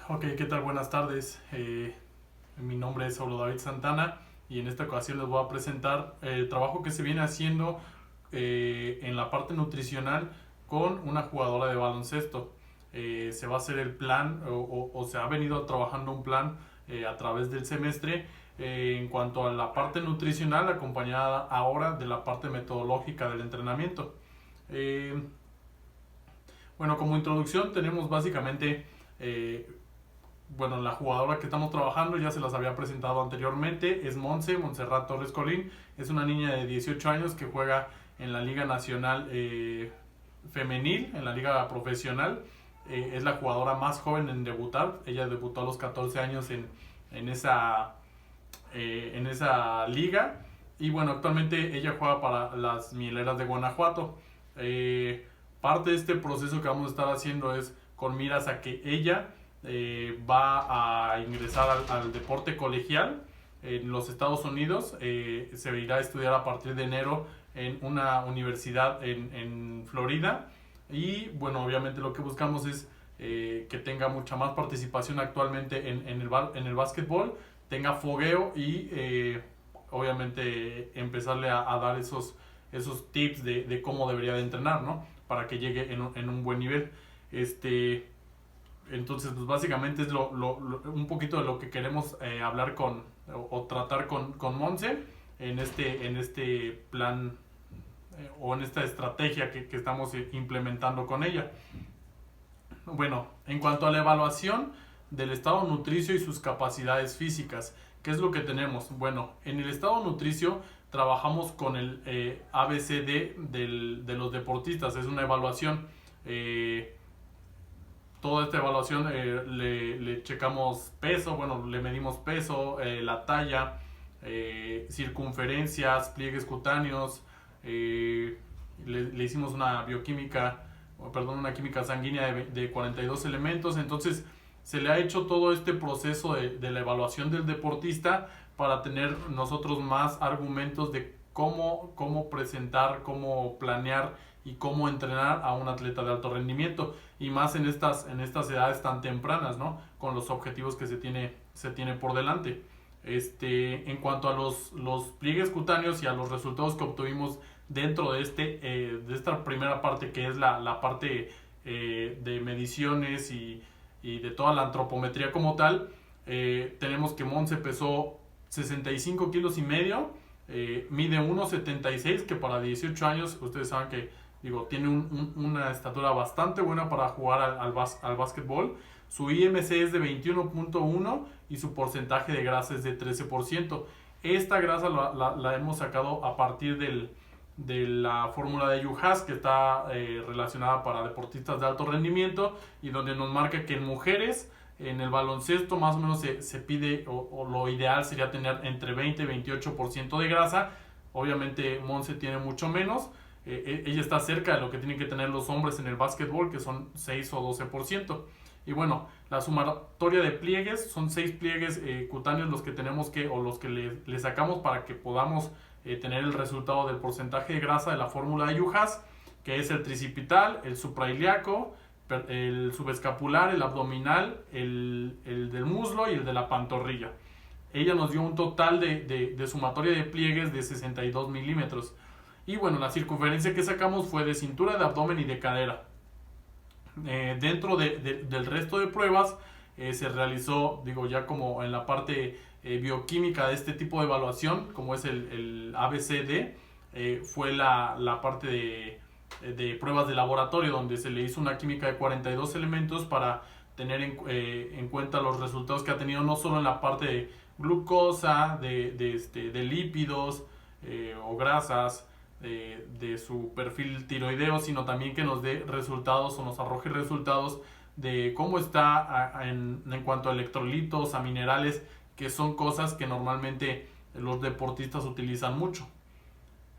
Ok, ¿qué tal? Buenas tardes. Mi nombre es Saulo David Santana y en esta ocasión les voy a presentar el trabajo que se viene haciendo en la parte nutricional con una jugadora de baloncesto. Se va a hacer el plan o se ha venido trabajando un plan a través del semestre en cuanto a la parte nutricional acompañada ahora de la parte metodológica del entrenamiento. Eh, bueno, como introducción tenemos básicamente eh, bueno, la jugadora que estamos trabajando ya se las había presentado anteriormente, es Montserrat Torres Colín, es una niña de 18 años que juega en la Liga Nacional Femenil, en la Liga Profesional, es la jugadora más joven en debutar, ella debutó a los 14 años en esa liga y bueno, actualmente ella juega para las Mieleras de Guanajuato. Parte de este proceso que vamos a estar haciendo es con miras a que ella va a ingresar al deporte colegial en los Estados Unidos. Se irá a estudiar a partir de enero en una universidad en Florida. Y bueno, obviamente lo que buscamos es que tenga mucha más participación actualmente en el básquetbol, tenga fogueo y obviamente empezarle a dar esos tips de cómo debería de entrenar, ¿no? Para que llegue en un buen nivel. Entonces, pues básicamente es un poquito de lo que queremos hablar o tratar con Monse en este plan o en esta estrategia que estamos implementando con ella. Bueno, en cuanto a la evaluación del estado nutricio y sus capacidades físicas, ¿qué es lo que tenemos? Bueno, en el estado nutricio trabajamos con el ABCD de los deportistas, es una evaluación. Toda esta evaluación le checamos peso, bueno, le medimos peso, la talla, circunferencias, pliegues cutáneos, le hicimos una bioquímica, perdón, una química sanguínea de 42 elementos. Entonces se le ha hecho todo este proceso de la evaluación del deportista para tener nosotros más argumentos de cómo presentar, cómo planear y cómo entrenar a un atleta de alto rendimiento, y más en estas edades tan tempranas, ¿no? Con los objetivos que se tiene por delante. En cuanto a los pliegues cutáneos y a los resultados que obtuvimos dentro de esta primera parte, que es la parte de mediciones y de toda la antropometría como tal, tenemos que Monse pesó 65 kilos y medio, mide 1,76, que para 18 años ustedes saben que tiene una estatura bastante buena para jugar al básquetbol. Su IMC es de 21.1 y su porcentaje de grasa es de 13%. Esta grasa la hemos sacado a partir de la fórmula de Yuhas, que está relacionada para deportistas de alto rendimiento, y donde nos marca que en mujeres en el baloncesto más o menos se pide, o lo ideal sería tener entre 20 y 28% de grasa. Obviamente Monse tiene mucho menos. Ella está cerca de lo que tienen que tener los hombres en el básquetbol, que son 6 o 12%. Y bueno, la sumatoria de pliegues, son 6 pliegues cutáneos los que tenemos o los que le sacamos para que podamos tener el resultado del porcentaje de grasa de la fórmula de Yuhas, que es el tricipital, el suprailiaco, el subescapular, el abdominal, el del muslo y el de la pantorrilla. Ella nos dio un total de sumatoria de pliegues de 62 milímetros. Y bueno, la circunferencia que sacamos fue de cintura, de abdomen y de cadera. Dentro del resto de pruebas se realizó, ya como en la parte bioquímica de este tipo de evaluación, como es el ABCD, fue la parte de pruebas de laboratorio, donde se le hizo una química de 42 elementos para tener en cuenta los resultados que ha tenido, no solo en la parte de glucosa, de lípidos o grasas, de su perfil tiroideo, sino también que nos dé resultados o nos arroje resultados de cómo está en cuanto a electrolitos, a minerales, que son cosas que normalmente los deportistas utilizan mucho.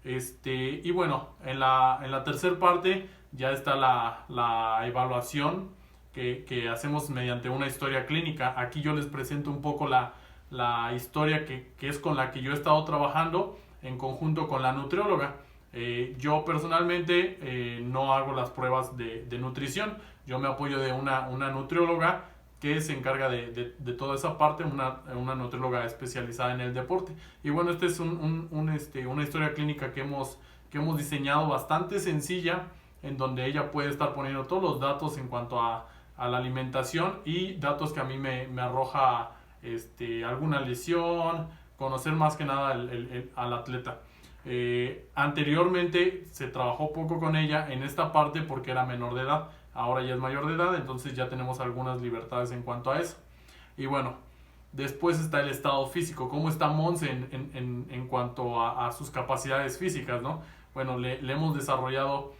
Y bueno, en la tercera parte ya está la evaluación que hacemos mediante una historia clínica. Aquí yo les presento un poco la historia que es con la que yo he estado trabajando en conjunto con la nutrióloga. Yo personalmente no hago las pruebas de nutrición. Yo me apoyo de una nutrióloga que se encarga de toda esa parte, una nutrióloga especializada en el deporte. Y bueno, esta es una historia clínica que hemos diseñado bastante sencilla, en donde ella puede estar poniendo todos los datos en cuanto a la alimentación y datos que a mí me arroja alguna lesión, conocer más que nada al atleta. Anteriormente se trabajó poco con ella en esta parte porque era menor de edad, ahora ya es mayor de edad, entonces ya tenemos algunas libertades en cuanto a eso. Y bueno, después está el estado físico, cómo está Monse en cuanto a sus capacidades físicas, ¿no? Bueno, le hemos desarrollado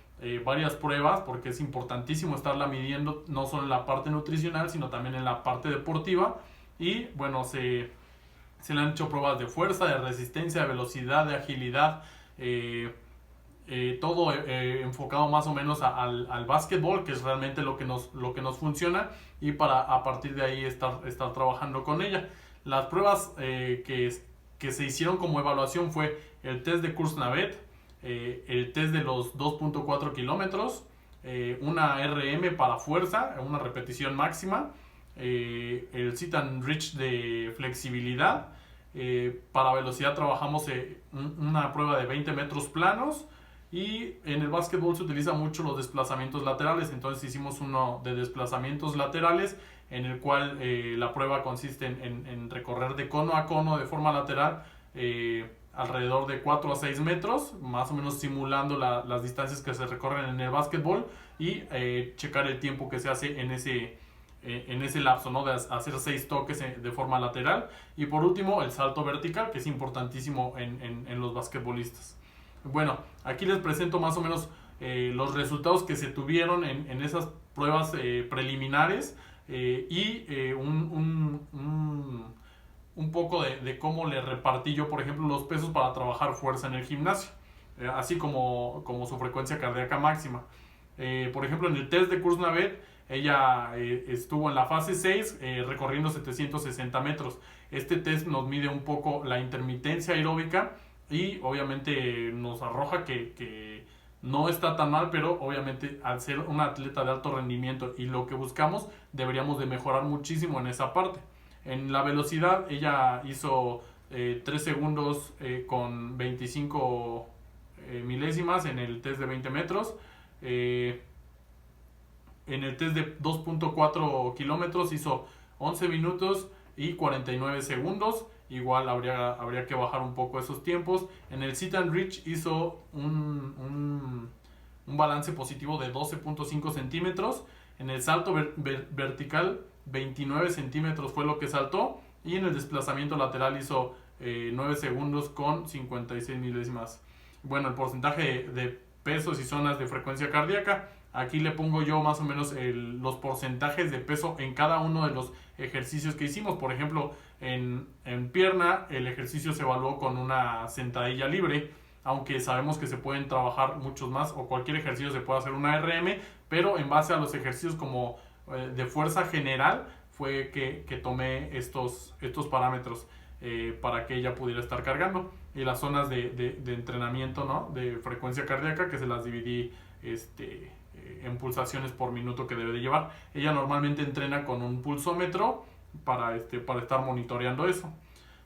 varias pruebas porque es importantísimo estarla midiendo no solo en la parte nutricional, sino también en la parte deportiva. Y bueno, se le han hecho pruebas de fuerza, de resistencia, de velocidad, de agilidad, todo enfocado más o menos al básquetbol, que es realmente lo que nos funciona, y para a partir de ahí estar trabajando con ella. Las pruebas que se hicieron como evaluación fue el test de Kursnavet, el test de los 2.4 kilómetros, una RM para fuerza, una repetición máxima, el sit and reach de flexibilidad. Para velocidad trabajamos una prueba de 20 metros planos, y en el básquetbol se utilizan mucho los desplazamientos laterales, entonces hicimos uno de desplazamientos laterales en el cual la prueba consiste en recorrer de cono a cono de forma lateral alrededor de 4 a 6 metros, más o menos simulando las distancias que se recorren en el básquetbol, y checar el tiempo que se hace en ese lapso, ¿no? De hacer 6 toques de forma lateral. Y por último, el salto vertical, que es importantísimo en los basquetbolistas. Bueno, aquí les presento más o menos los resultados que se tuvieron en esas pruebas preliminares, y un poco de cómo le repartí yo, por ejemplo, los pesos para trabajar fuerza en el gimnasio, así como su frecuencia cardíaca máxima. Por ejemplo, en el test de Kursnavet, ella estuvo en la fase 6 recorriendo 760 metros. Este test nos mide un poco la intermitencia aeróbica y obviamente nos arroja que no está tan mal, pero obviamente al ser un atleta de alto rendimiento y lo que buscamos, deberíamos de mejorar muchísimo en esa parte. En la velocidad ella hizo 3 segundos con 25 milésimas en el test de 20 metros. En el test de 2.4 kilómetros hizo 11 minutos y 49 segundos. Igual habría que bajar un poco esos tiempos. En el sit and reach hizo un balance positivo de 12.5 centímetros. En el salto vertical 29 centímetros fue lo que saltó. Y en el desplazamiento lateral hizo 9 segundos con 56 milésimas. Bueno, el porcentaje de pesos y zonas de frecuencia cardíaca. Aquí le pongo yo más o menos los porcentajes de peso en cada uno de los ejercicios que hicimos. Por ejemplo, en pierna el ejercicio se evaluó con una sentadilla libre, aunque sabemos que se pueden trabajar muchos más, o cualquier ejercicio se puede hacer una RM, pero en base a los ejercicios como de fuerza general fue que tomé estos parámetros para que ella pudiera estar cargando. Y las zonas de entrenamiento, ¿no?, de frecuencia cardíaca, que se las dividí en pulsaciones por minuto que debe de llevar. Ella normalmente entrena con un pulsómetro para estar monitoreando eso.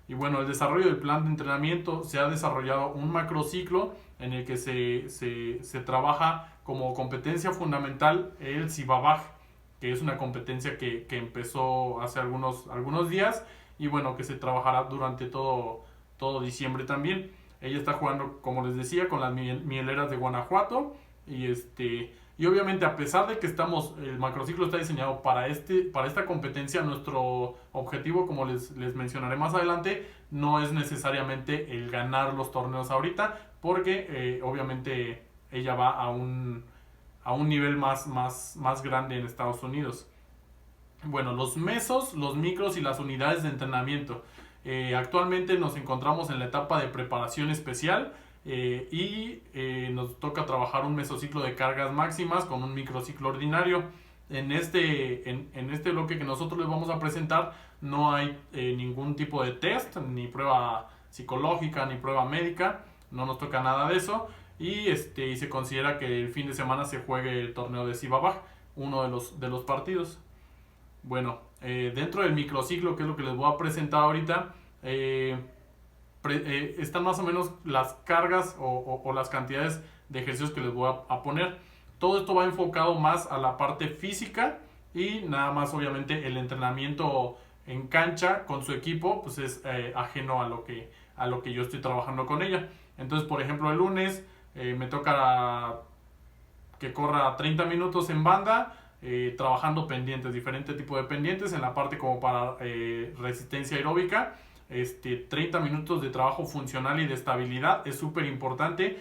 Y bueno, el desarrollo del plan de entrenamiento, se ha desarrollado un macrociclo en el que se trabaja como competencia fundamental el Sivabaj, que es una competencia que empezó hace algunos días, y bueno, que se trabajará durante todo diciembre también. Ella está jugando, como les decía, con las mieleras de Guanajuato, y obviamente, a pesar de que el macrociclo está diseñado para esta competencia, nuestro objetivo, como les mencionaré más adelante, no es necesariamente el ganar los torneos ahorita, porque obviamente ella va a un nivel más grande en Estados Unidos. Bueno, los mesos, los micros y las unidades de entrenamiento. Actualmente nos encontramos en la etapa de preparación especial. Y nos toca trabajar un mesociclo de cargas máximas con un microciclo ordinario. En este bloque que nosotros les vamos a presentar no hay ningún tipo de test, ni prueba psicológica, ni prueba médica, no nos toca nada de eso, y se considera que el fin de semana se juegue el torneo de Sivabaj, uno de los partidos. Bueno, dentro del microciclo, que es lo que les voy a presentar ahorita, están más o menos las cargas o las cantidades de ejercicios que les voy a poner. Todo esto va enfocado más a la parte física y nada más obviamente el entrenamiento en cancha con su equipo pues es ajeno a lo que yo estoy trabajando con ella. Entonces, por ejemplo, el lunes me toca que corra 30 minutos en banda, trabajando pendientes, diferente tipo de pendientes en la parte como para resistencia aeróbica. 30 minutos de trabajo funcional y de estabilidad es súper importante.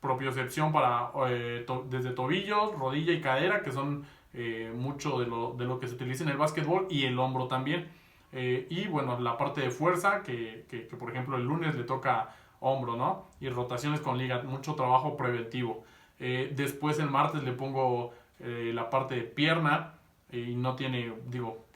Propiocepción para desde tobillos, rodilla y cadera, que son mucho de lo que se utiliza en el básquetbol, y el hombro también. Y bueno, la parte de fuerza, que por ejemplo el lunes le toca hombro, ¿no? Y rotaciones con liga, mucho trabajo preventivo. Después el martes le pongo la parte de pierna y no tiene, digo,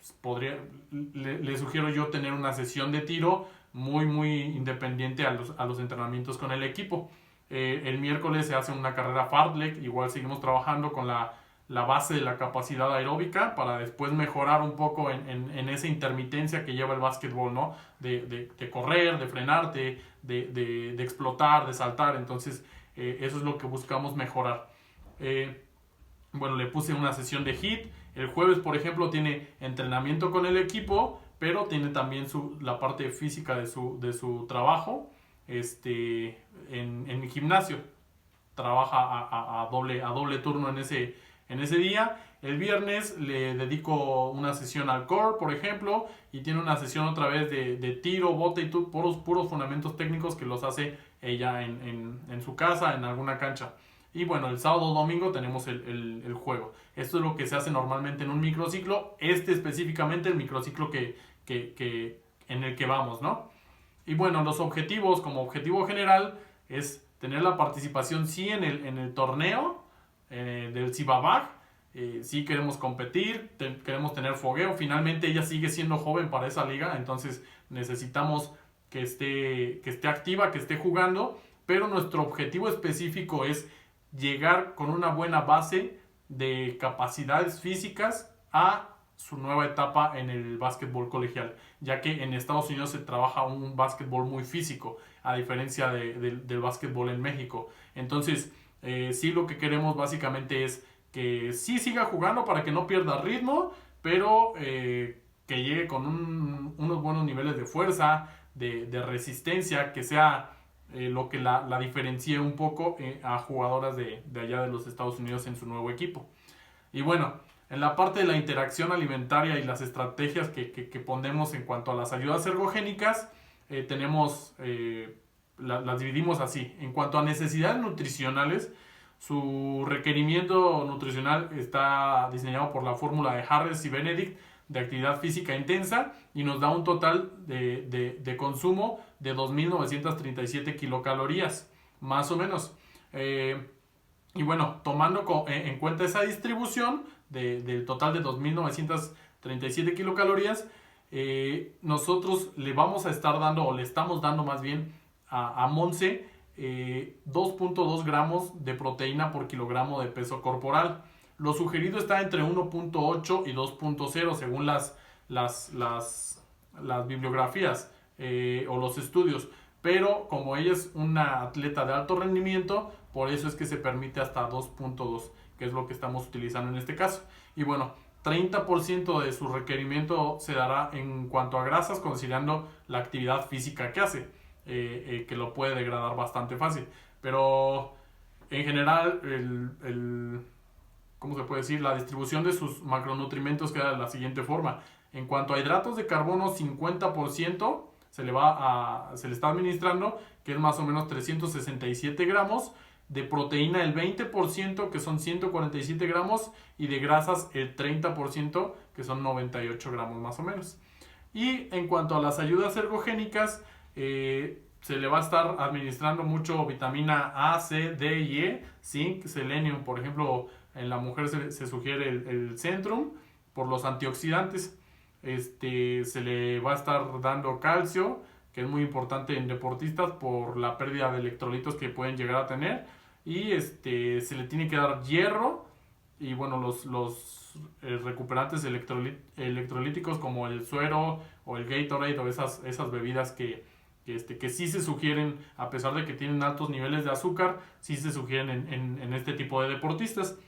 le sugiero yo tener una sesión de tiro muy independiente a los entrenamientos con el equipo. El miércoles se hace una carrera fartlek, igual seguimos trabajando con la base de la capacidad aeróbica para después mejorar un poco en esa intermitencia que lleva el básquetbol, ¿no? De correr, de frenarte, de explotar, de saltar. Entonces, eso es lo que buscamos mejorar. Bueno, le puse una sesión de HIIT. El jueves, por ejemplo, tiene entrenamiento con el equipo, pero tiene también la parte física de su trabajo en gimnasio. Trabaja a doble turno en ese día. El viernes le dedico una sesión al core, por ejemplo, y tiene una sesión otra vez de tiro, bote y puros fundamentos técnicos que los hace ella en su casa, en alguna cancha. Y bueno, el sábado o domingo tenemos el juego. Esto es lo que se hace normalmente en un microciclo. Específicamente el microciclo en el que vamos, ¿no? Y bueno, los objetivos, como objetivo general, es tener la participación sí en el torneo del Cibabag. Sí queremos competir, queremos tener fogueo. Finalmente ella sigue siendo joven para esa liga, entonces necesitamos que esté activa, que esté jugando. Pero nuestro objetivo específico es llegar con una buena base de capacidades físicas a su nueva etapa en el básquetbol colegial, ya que en Estados Unidos se trabaja un básquetbol muy físico, a diferencia del básquetbol en México. Entonces, sí, lo que queremos básicamente es que sí siga jugando para que no pierda ritmo, pero que llegue con unos buenos niveles de fuerza, de resistencia, que sea lo que la diferencie un poco a jugadoras de allá de los Estados Unidos en su nuevo equipo. Y bueno, en la parte de la interacción alimentaria y las estrategias que ponemos en cuanto a las ayudas ergogénicas, las dividimos así. En cuanto a necesidades nutricionales, su requerimiento nutricional está diseñado por la fórmula de Harris y Benedict de actividad física intensa y nos da un total de consumo de 2.937 kilocalorías, más o menos. Y bueno, tomando en cuenta esa distribución del total de 2.937 kilocalorías, nosotros le vamos a estar dando, o le estamos dando más bien a Monse, 2.2 gramos de proteína por kilogramo de peso corporal. Lo sugerido está entre 1.8 y 2.0 según las bibliografías o los estudios. Pero como ella es una atleta de alto rendimiento, por eso es que se permite hasta 2.2, que es lo que estamos utilizando en este caso. Y bueno, 30% de su requerimiento se dará en cuanto a grasas, considerando la actividad física que hace, que lo puede degradar bastante fácil. Pero en general, ¿cómo se puede decir? La distribución de sus macronutrientes queda de la siguiente forma. En cuanto a hidratos de carbono, 50% se le está administrando, que es más o menos 367 gramos. De proteína el 20%, que son 147 gramos. Y de grasas el 30%, que son 98 gramos más o menos. Y en cuanto a las ayudas ergogénicas, se le va a estar administrando mucho vitamina A, C, D y E, zinc, selenium. Por ejemplo, en la mujer se sugiere el Centrum por los antioxidantes. Se le va a estar dando calcio, que es muy importante en deportistas por la pérdida de electrolitos que pueden llegar a tener. Y se le tiene que dar hierro y bueno, los recuperantes electrolíticos como el suero o el Gatorade o esas bebidas que sí se sugieren, a pesar de que tienen altos niveles de azúcar, sí se sugieren en este tipo de deportistas.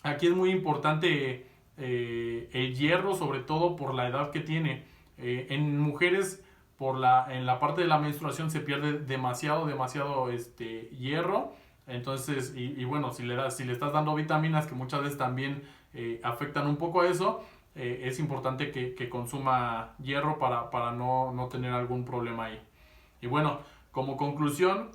Aquí es muy importante el hierro, sobre todo por la edad que tiene. En mujeres, en la parte de la menstruación se pierde demasiado hierro. Entonces, y bueno, si le estás dando vitaminas que muchas veces también afectan un poco a eso, es importante que consuma hierro para no tener algún problema ahí. Y bueno, como conclusión,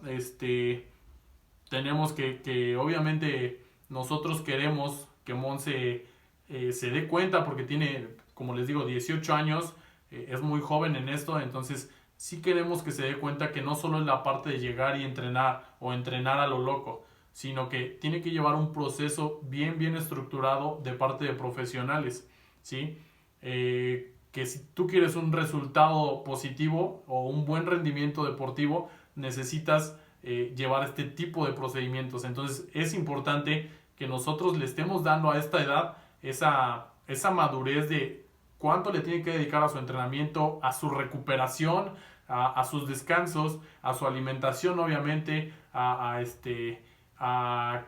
tenemos que obviamente nosotros queremos que Monse se dé cuenta porque tiene, como les digo, 18 años, es muy joven en esto, entonces sí queremos que se dé cuenta que no solo es la parte de llegar y entrenar o entrenar a lo loco, sino que tiene que llevar un proceso bien estructurado de parte de profesionales, ¿sí? Que si tú quieres un resultado positivo o un buen rendimiento deportivo, necesitas llevar este tipo de procedimientos. Entonces es importante que nosotros le estemos dando a esta edad esa madurez de cuánto le tiene que dedicar a su entrenamiento, a su recuperación, a sus descansos, a su alimentación obviamente, a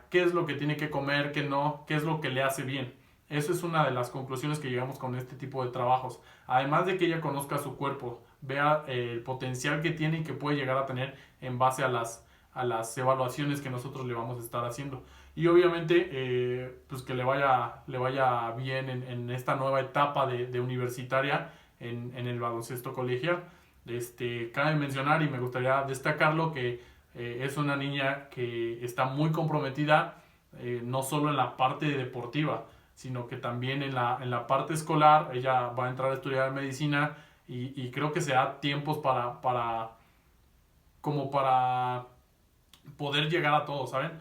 qué es lo que tiene que comer, qué no, qué es lo que le hace bien. Eso es una de las conclusiones que llegamos con este tipo de trabajos. Además de que ella conozca su cuerpo, vea el potencial que tiene y que puede llegar a tener en base a las evaluaciones que nosotros le vamos a estar haciendo. Y obviamente, pues que le vaya bien en esta nueva etapa de universitaria en el baloncesto colegial. Cabe mencionar y me gustaría destacarlo que es una niña que está muy comprometida, no solo en la parte deportiva, sino que también en la parte escolar. Ella va a entrar a estudiar medicina y creo que se da tiempos como para poder llegar a todo, ¿saben?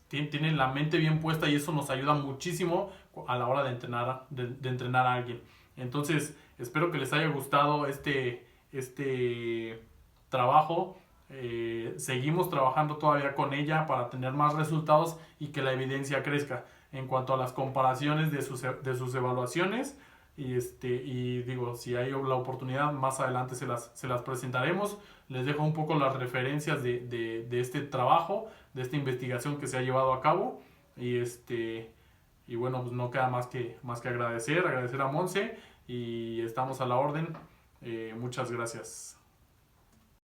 Tienen la mente bien puesta y eso nos ayuda muchísimo a la hora de entrenar a alguien. Entonces, espero que les haya gustado este trabajo. Seguimos trabajando todavía con ella para tener más resultados y que la evidencia crezca en cuanto a las comparaciones de sus evaluaciones. Y digo, si hay la oportunidad, más adelante se las presentaremos. Les dejo un poco las referencias de este trabajo, de esta investigación que se ha llevado a cabo. Y bueno, pues no queda más que agradecer a Monse y estamos a la orden. Muchas gracias.